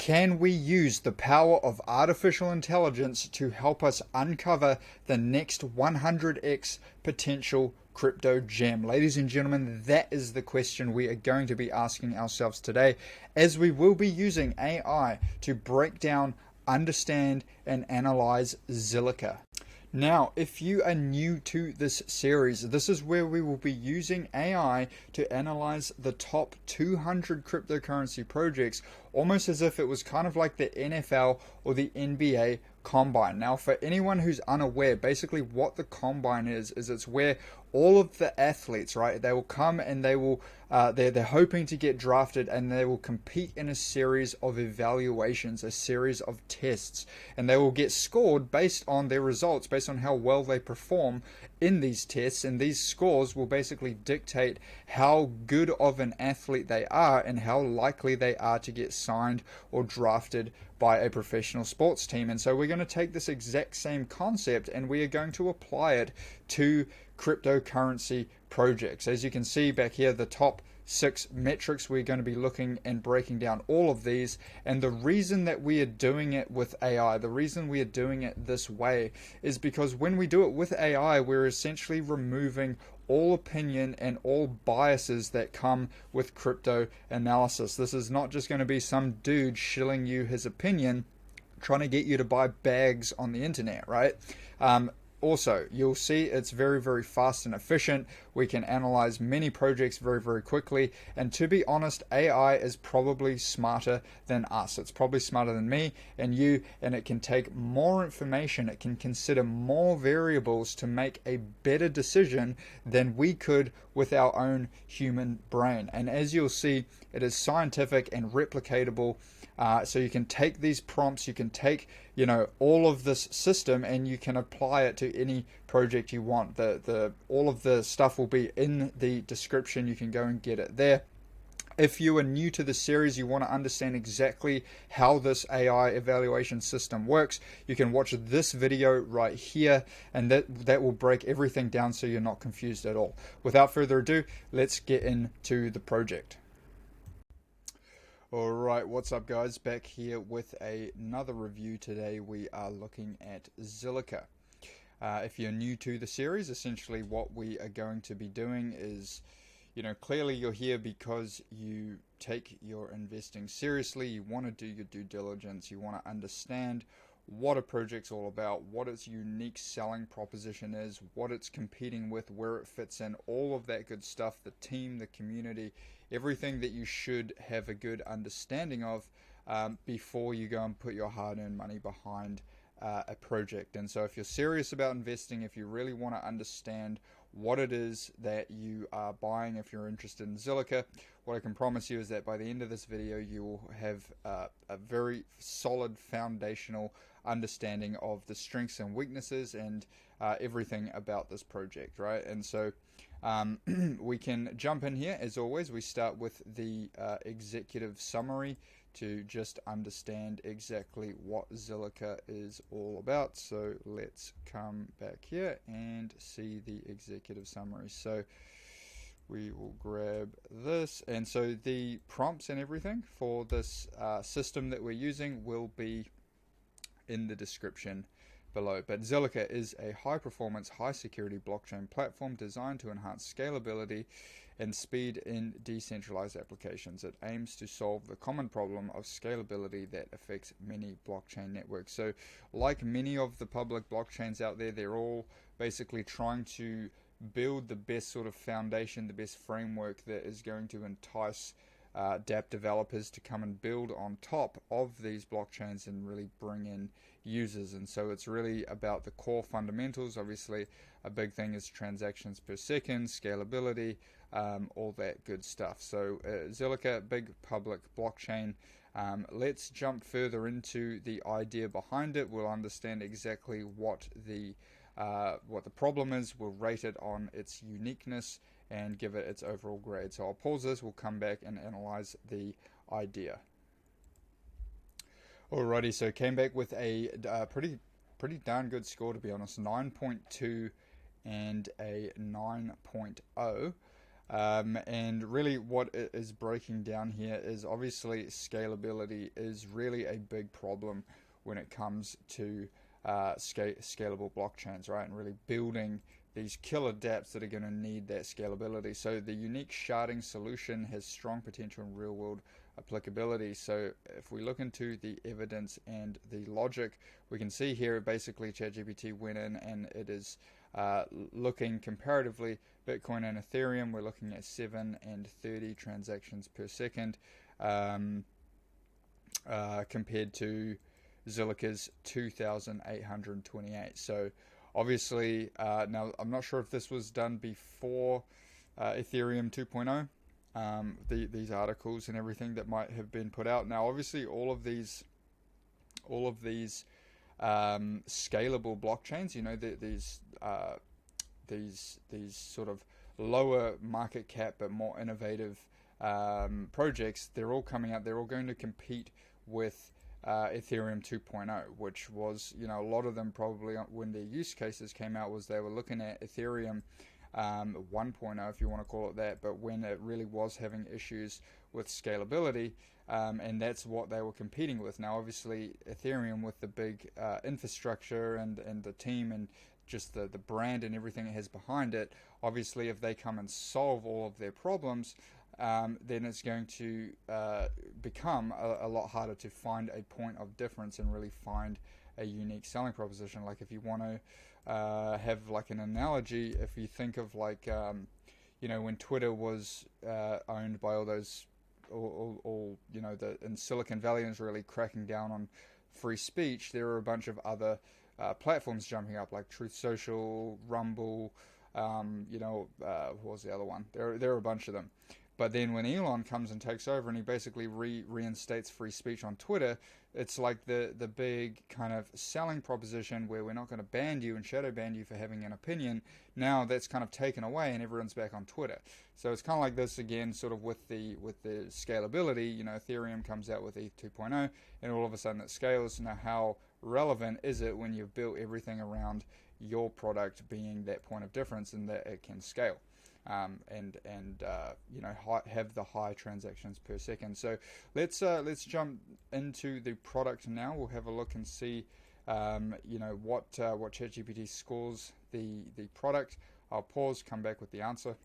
Can we use the power of artificial intelligence to help us uncover the next 100x potential crypto gem? Ladies and gentlemen, that is the question we are going to be asking ourselves today, as we will be using AI to break down, understand, and analyze Zilliqa. Now, if you are new to this series, this is where we will be using AI to analyze the top 200 cryptocurrency projects, almost as if it was kind of like the NFL or the NBA Combine. Now, for anyone who's unaware, basically what the Combine is it's where all of the athletes, right, they will come and they will they're hoping to get drafted, and they will compete in a series of evaluations, a series of tests, and they will get scored based on their results, based on how well they perform in these tests. And these scores will basically dictate how good of an athlete they are and how likely they are to get signed or drafted by a professional sports team. And so we're going to take this exact same concept and we are going to apply it to cryptocurrency projects. As you can see back here, the top 6 metrics, we're going to be looking and breaking down all of these. And the reason that we are doing it with AI, the reason we are doing it this way, is because when we do it with AI, we're essentially removing all opinion and all biases that come with crypto analysis. This is not just going to be some dude shilling you his opinion, trying to get you to buy bags on the internet, right? Also, you'll see it's very, very fast and efficient. We can analyze many projects very, very quickly. And to be honest, AI is probably smarter than us. It's probably smarter than me and you, and it can take more information. It can consider more variables to make a better decision than we could with our own human brain. And as you'll see, it is scientific and replicatable. So you can take these prompts, you can take, all of this system, and you can apply it to any project you want. All of the stuff will be in the description. You can go and get it there. If you are new to the series, you want to understand exactly how this AI evaluation system works, you can watch this video right here, and that will break everything down so you're not confused at all. Without further ado, let's get into the project. Alright, what's up guys? Back here with another review. Today we are looking at Zilliqa. If you're new to the series, essentially what we are going to be doing is, clearly you're here because you take your investing seriously, you want to do your due diligence, you want to understand what a project's all about, what its unique selling proposition is, what it's competing with, where it fits in, all of that good stuff, the team, the community, everything that you should have a good understanding of before you go and put your hard-earned money behind a project. And so if you're serious about investing, if you really want to understand what it is that you are buying, if you're interested in Zilliqa, what I can promise you is that by the end of this video you will have a very solid foundational understanding of the strengths and weaknesses and everything about this project, right? And so we can jump in here. As always, we start with the executive summary to just understand exactly what Zilliqa is all about. So let's come back here and see the executive summary. So we will grab this, and so the prompts and everything for this system that we're using will be in the description below. But Zilliqa is a high-performance, high-security blockchain platform designed to enhance scalability and speed in decentralized applications. It aims to solve the common problem of scalability that affects many blockchain networks. So like many of the public blockchains out there, they're all basically trying to build the best sort of foundation, the best framework that is going to entice dApp developers to come and build on top of these blockchains and really bring in users. And so it's really about the core fundamentals. Obviously a big thing is transactions per second, scalability, all that good stuff. So Zilliqa, big public blockchain. Let's jump further into the idea behind it. We'll understand exactly what the problem is. We'll rate it on its uniqueness and give it its overall grade. So I'll pause this, we'll come back and analyze the idea. Alrighty, so came back with a pretty darn good score, to be honest, 9.2 and a 9.0. And really what it is breaking down here is obviously scalability is really a big problem when it comes to scalable blockchains, right? And really building these killer dApps that are going to need that scalability. So the unique sharding solution has strong potential in real-world applicability. So if we look into the evidence and the logic, we can see here basically ChatGPT went in and it is looking comparatively Bitcoin and Ethereum. We're looking at 7 and 30 transactions per second compared to Zilliqa's 2,828. So obviously, now I'm not sure if this was done before Ethereum 2.0, these articles and everything that might have been put out. Now, obviously, all of these scalable blockchains, you know, these sort of lower market cap but more innovative projects, they're all coming out. They're all going to compete with Ethereum 2.0, which was, you know, a lot of them probably when their use cases came out was they were looking at Ethereum 1.0, if you want to call it that, but when it really was having issues with scalability, and that's what they were competing with. Now, obviously, Ethereum with the big infrastructure and the team and just the brand and everything it has behind it, obviously, if they come and solve all of their problems, then it's going to become a lot harder to find a point of difference and really find a unique selling proposition. Like if you want to have like an analogy, if you think of like, you know, when Twitter was owned by all those, all you know, in Silicon Valley was really cracking down on free speech, there were a bunch of other platforms jumping up like Truth Social, Rumble, you know, what was the other one? There are a bunch of them. But then when Elon comes and takes over and he basically reinstates free speech on Twitter, it's like the big kind of selling proposition where we're not going to ban you and shadow ban you for having an opinion. Now that's kind of taken away and everyone's back on Twitter. So it's kind of like this again, sort of with the scalability. You know, Ethereum comes out with ETH 2.0 and all of a sudden it scales. Now how relevant is it when you've built everything around your product being that point of difference and that it can scale? And you know, have the high transactions per second. So let's jump into the product now. We'll have a look and see you know what ChatGPT scores the product. I'll pause, come back with the answer.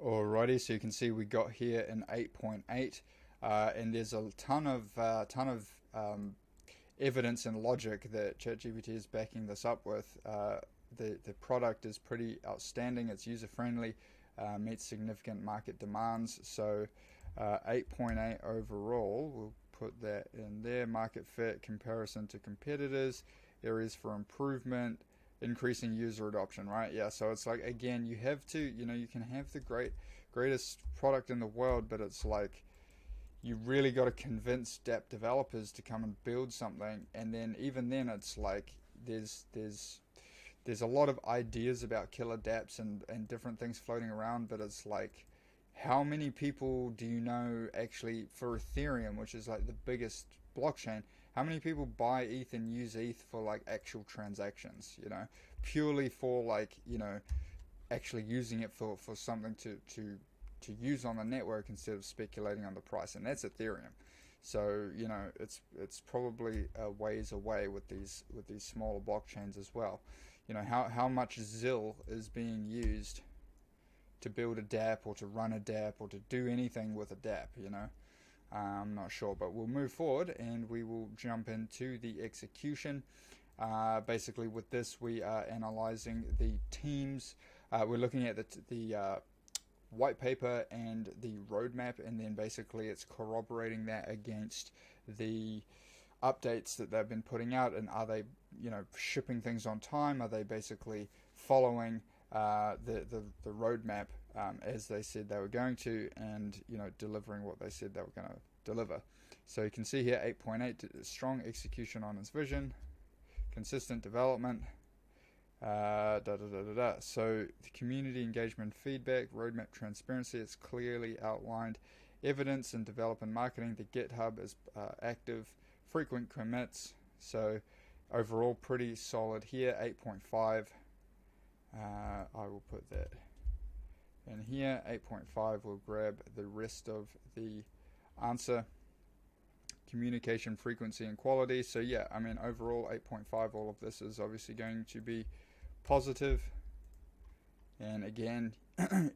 Alrighty, so you can see we got here an 8.8, and there's a ton of evidence and logic that ChatGPT is backing this up with. The product is pretty outstanding. It's user friendly, meets significant market demands. So 8.8 overall. We'll put that in there. Market fit, comparison to competitors, areas for improvement, increasing user adoption. Right? Yeah. So it's like again, you have to, you know, you can have the greatest product in the world, but it's like you really got to convince dApp developers to come and build something, and then even then, it's like there's a lot of ideas about killer dApps and different things floating around, but it's like, how many people do you know actually, for Ethereum, which is like the biggest blockchain, how many people buy ETH and use ETH for like actual transactions, you know, purely for like, you know, actually using it for something to use on the network instead of speculating on the price, and that's Ethereum. So you know it's probably a ways away with these smaller blockchains as well. You know how much ZIL is being used to build a dApp or to run a dApp or to do anything with a dApp. You know, I'm not sure, but we'll move forward and we will jump into the execution. Basically, with this, we are analyzing the teams. We're looking at the white paper and the roadmap, and then basically it's corroborating that against the updates that they've been putting out, and are they, you know, shipping things on time? Are they basically following the roadmap as they said they were going to, and you know, delivering what they said they were going to deliver? So you can see here 8.8, strong execution on its vision, consistent development. So the community engagement, feedback, roadmap transparency, it's clearly outlined. Evidence and development marketing, the GitHub is active, frequent commits. So overall pretty solid here. 8.5. I will put that And here, 8.5, we'll grab the rest of the answer. Communication frequency and quality. So yeah, I mean, overall 8.5, all of this is obviously going to be positive. And again,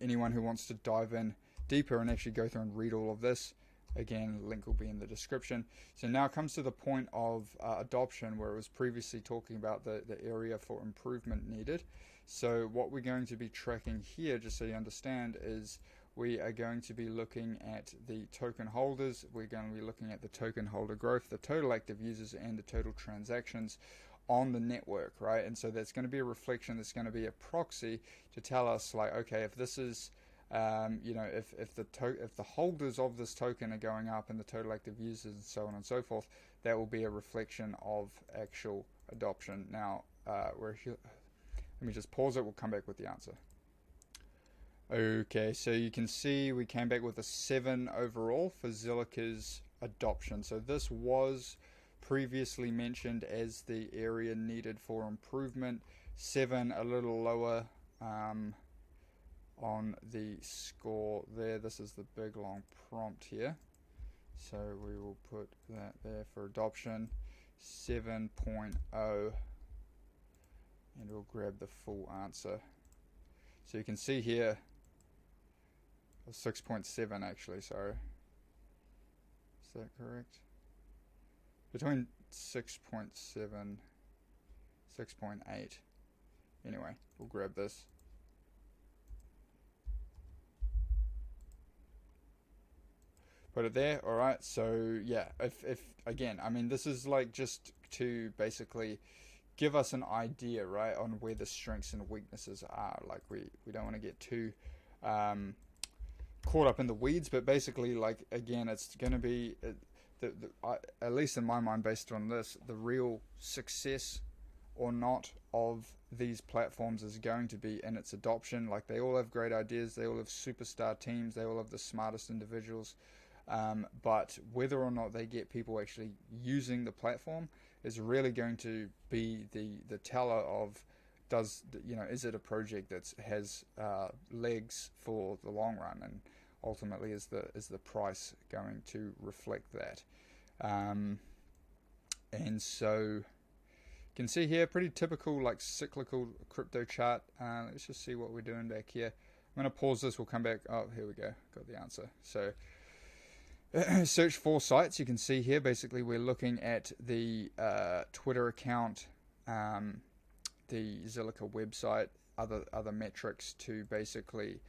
anyone who wants to dive in deeper and actually go through and read all of this, again, link will be in the description. So now it comes to the point of adoption, where it was previously talking about the area for improvement needed. So what we're going to be tracking here, just so you understand, is we are going to be looking at the token holders. We're going to be looking at the token holder growth, the total active users, and the total transactions on the network, right? And so that's going to be a reflection, that's going to be a proxy to tell us, like, okay, if this is if the holders of this token are going up and the total active users and so on and so forth, that will be a reflection of actual adoption. Now, let me just pause it. We'll come back with the answer. Okay, so you can see we came back with a 7 overall for Zilliqa's adoption. So this was previously mentioned as the area needed for improvement. 7, a little lower on the score there. This is the big long prompt here. So we will put that there for adoption. 7.0, and we'll grab the full answer. So you can see here, 6.7 actually, sorry. Is that correct? Between 6.7, 6.8. Anyway, we'll grab this. Put it there. All right. So yeah, if again, I mean, this is like just to basically give us an idea, right, on where the strengths and weaknesses are. Like we don't want to get too caught up in the weeds, but basically, like, again, it's going to be at least in my mind, based on this, the real success or not of these platforms is going to be in its adoption. Like, they all have great ideas, they all have superstar teams, they all have the smartest individuals, but whether or not they get people actually using the platform is really going to be the teller of, is it a project that has legs for the long run, and ultimately is the price going to reflect that. And so you can see here, pretty typical like cyclical crypto chart. Let's just see what we're doing back here. I'm going to pause this, we'll come back. Oh, here we go, got the answer. So search for sites. You can see here, basically we're looking at the Twitter account, the Zilliqa website, other metrics to basically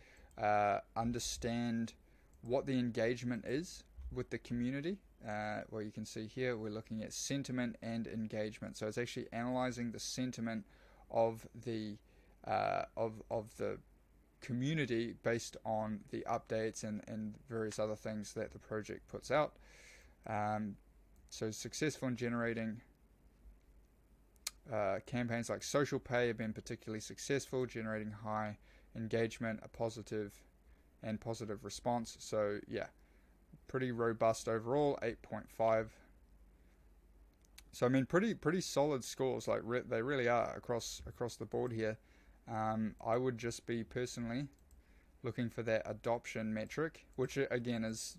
understand what the engagement is with the community. Well, you can see here we're looking at sentiment and engagement. So it's actually analyzing the sentiment of the community based on the updates and various other things that the project puts out. So successful in generating campaigns like social pay have been particularly successful, generating high engagement, a positive response. So yeah, pretty robust overall, 8.5. So I mean, pretty solid scores. Like they really are across the board here. I would just be personally looking for that adoption metric, which again is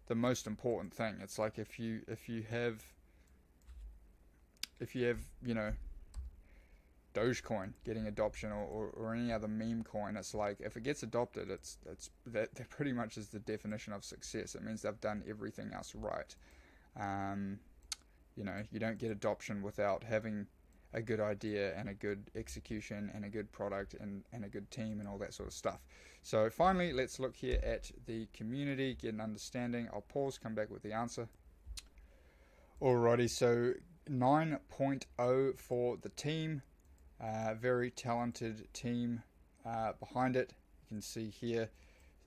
the most important thing. It's like if you have Dogecoin getting adoption, or any other meme coin, it's like if it gets adopted, that pretty much is the definition of success. It means they've done everything else right. You don't get adoption without having a good idea and a good execution and a good product and a good team and all that sort of stuff. So finally, let's look here at the community, get an understanding. I'll pause, come back with the answer. Alrighty, so 9.0 for the team. Very talented team behind it. You can see here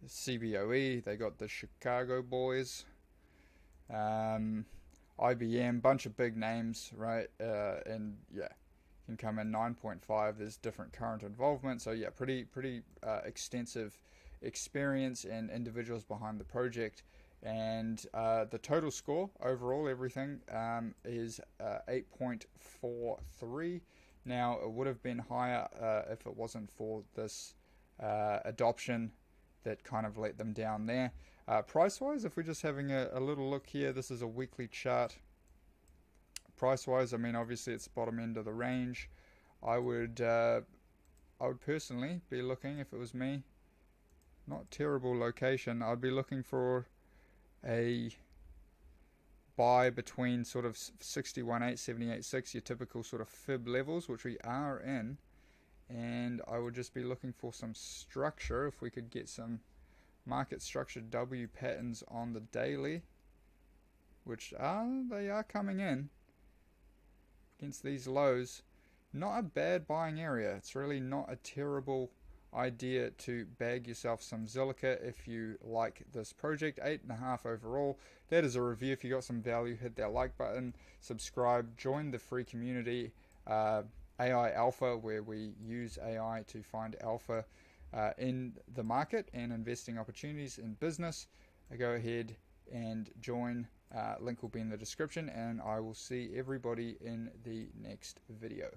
CBOE, they got the Chicago boys, IBM, bunch of big names, right? And yeah, you can come in 9.5. There's different current involvement. So yeah, pretty extensive experience and individuals behind the project. And the total score overall, everything is 8.43. Now, it would have been higher if it wasn't for this adoption that kind of let them down there. Price wise, if we're just having a little look here, this is a weekly chart. Price wise, I mean, obviously it's bottom end of the range. I would personally be looking, if it was me, not terrible location, I'd be looking for a buy between sort of 61.8, 78.6, your typical sort of fib levels, which we are in. And I would just be looking for some structure. If we could get some market structure W patterns on the daily, which they are coming in against these lows. Not a bad buying area. It's really not a terrible idea to bag yourself some Zilliqa if you like this project. 8.5 overall. That is a review. If you got some value, hit that like button, subscribe, join the free community AI Alpha, where we use AI to find alpha in the market and investing opportunities in business. Go ahead and join. Link will be in the description, and I will see everybody in the next video.